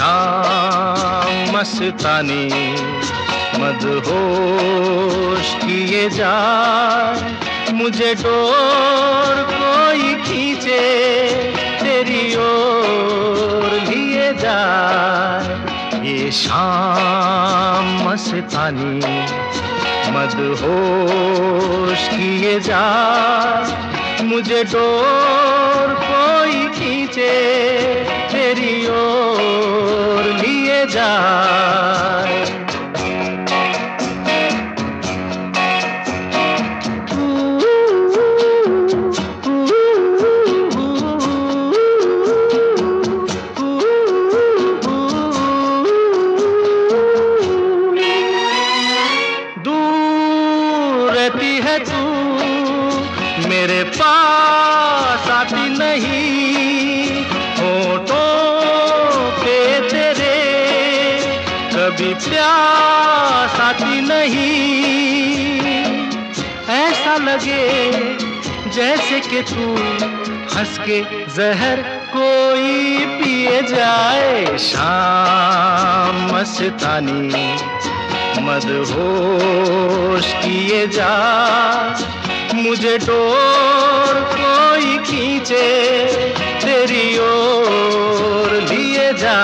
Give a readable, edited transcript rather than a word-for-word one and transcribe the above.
शाम मस्तानी मदहोश किए जाए, मुझे डोर कोई खींचे तेरी ओर लिए जाए। ये शाम मस्तानी मदहोश किए जाए, मुझे डोर कोई खींचे तेरी ओर लिए जाए। रहती है तू मेरे पास आती नहीं, होठों पे तेरे कभी प्यास आती नहीं। ऐसा लगे जैसे कि तू हंस के जहर कोई पिए जाए। शाम मस्तानी मदहोश किए जा, मुझे डोर कोई खींचे तेरी ओर लिए जा।